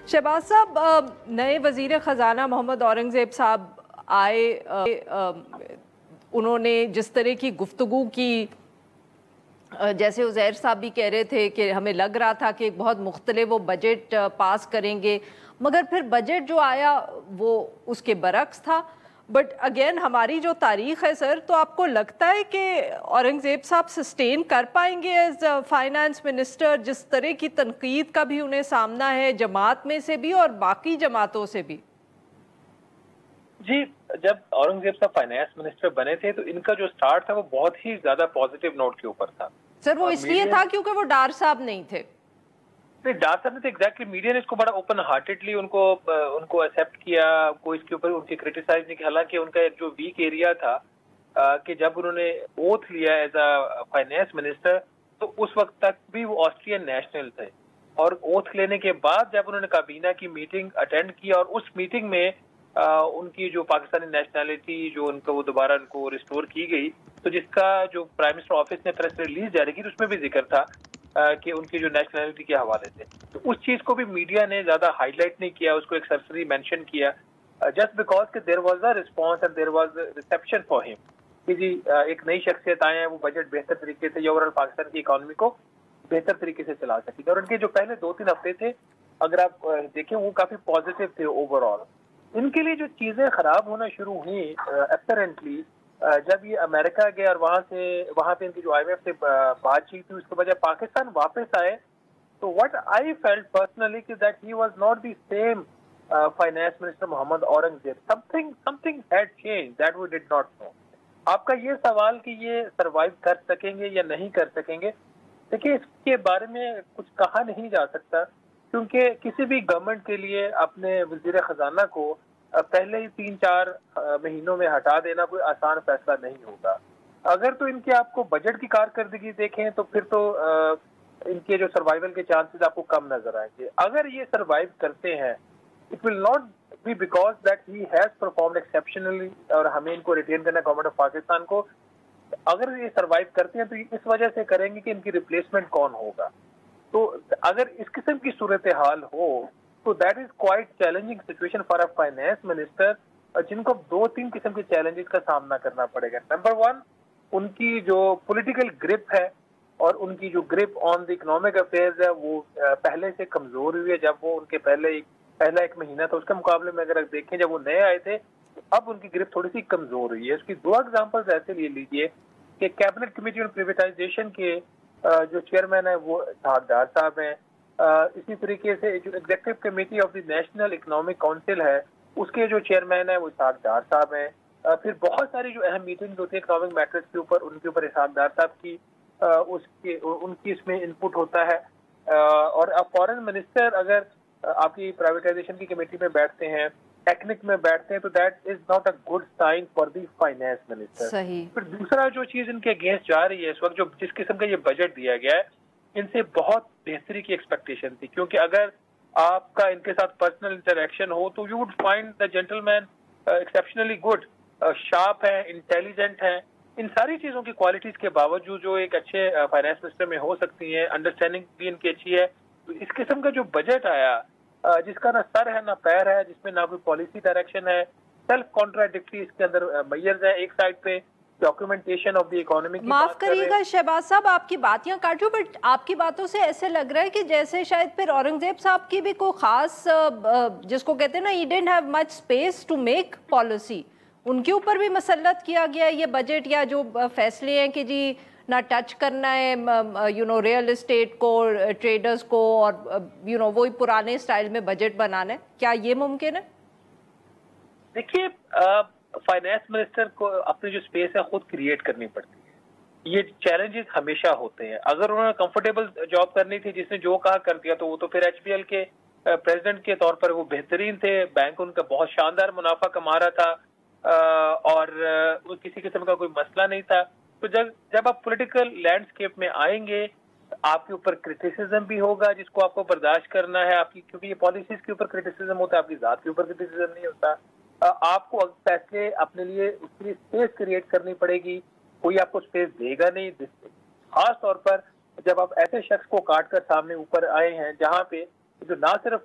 शहबाज साहब, नए वज़ीर ख़जाना मोहम्मद औरंगज़ेब साहब आए, उन्होंने जिस तरह की गुफ्तगू की, जैसे उज़ैर साहब भी कह रहे थे कि हमें लग रहा था कि एक बहुत मुख्तलिफ वो बजट पास करेंगे, मगर फिर बजट जो आया वो उसके बरक्स था। बट अगेन हमारी जो तारीख़ है सर, तो आपको लगता है कि औरंगज़ेब साहब सस्टेन कर पाएंगे एज फाइनेंस मिनिस्टर, जिस तरह की तनकीद का भी उन्हें सामना है जमात में से भी और बाकी जमातों से भी? जी, जब औरंगजेब साहब फाइनेंस मिनिस्टर बने थे तो इनका जो स्टार्ट था वो बहुत ही ज्यादा पॉजिटिव नोट के ऊपर था। सर वो इसलिए था क्योंकि वो डार साहब नहीं थे। नहीं, डार साहब ने तो एग्जैक्टली मीडिया ने इसको बड़ा ओपन हार्टेडली उनको एक्सेप्ट किया, कोई इसके ऊपर उनकी क्रिटिसाइज नहीं किया। हालांकि उनका एक जो वीक एरिया था कि जब उन्होंने ओथ लिया एज अ फाइनेंस मिनिस्टर तो उस वक्त तक भी वो ऑस्ट्रियन नेशनल थे, और ओथ लेने के बाद जब उन्होंने काबीना की मीटिंग अटेंड की और उस मीटिंग में उनकी जो पाकिस्तानी नेशनैलिटी जो उनको वो दोबारा उनको रिस्टोर की गई, तो जिसका जो प्राइम मिनिस्टर ऑफिस ने प्रेस रिलीज जारी की तो उसमें भी जिक्र था कि उनकी जो नेशनैलिटी के हवाले से, तो उस चीज को भी मीडिया ने ज्यादा हाईलाइट नहीं किया, उसको एक सरसरी मेंशन किया जस्ट बिकॉज कि there was a response and there was reception for him कि जी एक नई शख्सियत आए हैं, वो बजट बेहतर तरीके से ओवरऑल पाकिस्तान की इकोनॉमी को बेहतर तरीके से चला सकेंगे। और उनके जो पहले 2-3 हफ्ते थे, अगर आप देखें, वो काफी पॉजिटिव थे ओवरऑल। इनके लिए जो चीजें खराब होना शुरू हुई अपेरेंटली जब ये अमेरिका गए और वहां पे इनकी जो IMF से बातचीत हुई, उसके बजाय पाकिस्तान वापस आए, तो व्हाट आई फेल्ट पर्सनली कि that he was not the same finance minister Mohammad Aurangzeb. Something had change that we did not know. आपका ये सवाल कि ये सरवाइव कर सकेंगे या नहीं कर सकेंगे, देखिए इसके बारे में कुछ कहा नहीं जा सकता, क्योंकि किसी भी गवर्नमेंट के लिए अपने वजीर खजाना को पहले ही 3-4 महीनों में हटा देना कोई आसान फैसला नहीं होगा। अगर तो इनके आपको बजट की कारकर्दगी देखें तो फिर तो इनके जो सर्वाइवल के चांसेस आपको कम नजर आएंगे। अगर ये सर्वाइव करते हैं, it will not be because that he has performed exceptionally और हमें इनको रिटेन करना गवर्नमेंट ऑफ पाकिस्तान को। अगर ये सर्वाइव करते हैं तो इस वजह से करेंगे कि इनकी रिप्लेसमेंट कौन होगा। तो अगर इस किस्म की सूरत हाल हो तो that is quite challenging situation for a finance minister, जिनको 2-3 किस्म के चैलेंजेस का सामना करना पड़ेगा। नंबर 1, उनकी जो पॉलिटिकल ग्रिप है और उनकी जो grip on the economic affairs है वो पहले से कमजोर हुई है। जब वो उनके पहला एक महीना था उसके मुकाबले में अगर देखें जब वो नए आए थे, तो अब उनकी ग्रिप थोड़ी सी कमजोर हुई है। उसकी 2 एग्जांपल्स ऐसे ले लीजिए कि कैबिनेट कमेटी ऑन प्राइवेटाइजेशन के जो चेयरमैन है वो इसहाक डार साहब हैं। इसी तरीके से जो executive committee of the national economic council है उसके जो चेयरमैन है वो इसहाक डार साहब हैं। फिर बहुत सारी जो अहम मीटिंग्स होती है इकोनॉमिक मैटर्स के ऊपर, उनके ऊपर इसहाक डार साहब की उनकी इसमें इनपुट होता है। और अब फॉरेन मिनिस्टर अगर आपकी प्राइवेटाइजेशन की कमेटी में बैठते हैं, टेक्निक में बैठते हैं, तो that is not a good sign for the finance minister. फिर दूसरा जो चीज इनके अगेंस्ट जा रही है इस वक्त, जो जिस किस्म का ये बजट दिया गया है, इनसे बहुत बेहतरी की एक्सपेक्टेशन थी, क्योंकि अगर आपका इनके साथ पर्सनल इंटरेक्शन हो तो you would find the gentleman exceptionally good, sharp है, इंटेलिजेंट है। इन सारी चीजों की क्वालिटीज के बावजूद जो एक अच्छे फाइनेंस मिनिस्टर में हो सकती है, अंडरस्टैंडिंग भी इनकी अच्छी है। तो इस किस्म का जो बजट आया जिसका ना सर है ना पैर है, जिसमें ना कोई पॉलिसी डायरेक्शन है, सेल्फ कॉन्ट्राडिक्टरी इसके अंदर मैयर्स है। एक साइड पे डॉक्यूमेंटेशन ऑफ द इकोनॉमी की माफ करिएगा शहबाज साहब, आपकी बात यहाँ काट रही हूँ, बट आपकी बातों से ऐसे लग रहा है कि जैसे शायद फिर औरंगजेब साहब की भी कोई खास, जिसको कहते हैं ना, he didn't have much space to make policy, उनके ऊपर भी मसल्लत किया गया ये बजट, या जो फैसले हैं कि जी ना टच करना है रियल इस्टेट को, ट्रेडर्स को, और वही पुराने स्टाइल में बजट बनाना है, क्या ये मुमकिन है? देखिए, फाइनेंस मिनिस्टर को अपनी जो स्पेस है खुद क्रिएट करनी पड़ती है। ये चैलेंजेस हमेशा होते हैं। अगर उन्होंने कंफर्टेबल जॉब करनी थी, जिसने जो कहा कर दिया, तो वो तो फिर HBL के प्रेसिडेंट के तौर पर वो बेहतरीन थे, बैंक उनका बहुत शानदार मुनाफा कमा रहा था और किसी किस्म का कोई मसला नहीं था। तो जब आप पॉलिटिकल लैंडस्केप में आएंगे, आपके ऊपर क्रिटिसिज्म भी होगा जिसको आपको बर्दाश्त करना है आपकी, क्योंकि ये पॉलिसीज के ऊपर क्रिटिसिज्म होता है, आपकी जात के ऊपर क्रिटिसिज्म नहीं होता। आपको फैसले अपने लिए उसके लिए स्पेस क्रिएट करनी पड़ेगी, कोई आपको स्पेस देगा नहीं। खास तौर पर जब आप ऐसे शख्स को काट कर सामने ऊपर आए हैं जहां पे जो ना सिर्फ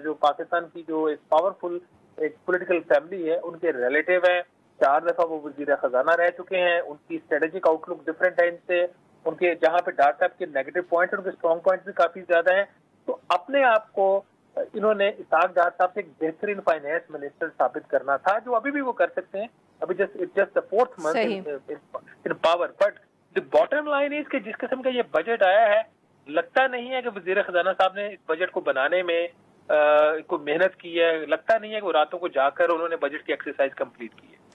जो पाकिस्तान की जो एक पावरफुल एक पॉलिटिकल फैमिली है उनके रिलेटिव हैं, 4 दफा वो वजीर खजाना रह चुके हैं, उनकी स्ट्रेटेजिक आउटलुक डिफरेंट है इनसे, उनके जहाँ पे डार साहब के नेगेटिव पॉइंट उनके स्ट्रॉन्ग पॉइंट भी काफी ज्यादा हैं, तो अपने आप को इन्होंने इसाक डार साहब से एक बेहतरीन फाइनेंस मिनिस्टर साबित करना था, जो अभी भी वो कर सकते हैं। अभी just the 4th month in power, but the bottom line is कि जिस किस्म का ये बजट आया है, लगता नहीं है कि वजीर खजाना साहब ने इस बजट को बनाने में कोई मेहनत की है, लगता नहीं है कि वो रातों को जाकर उन्होंने बजट की एक्सरसाइज कंप्लीट की है।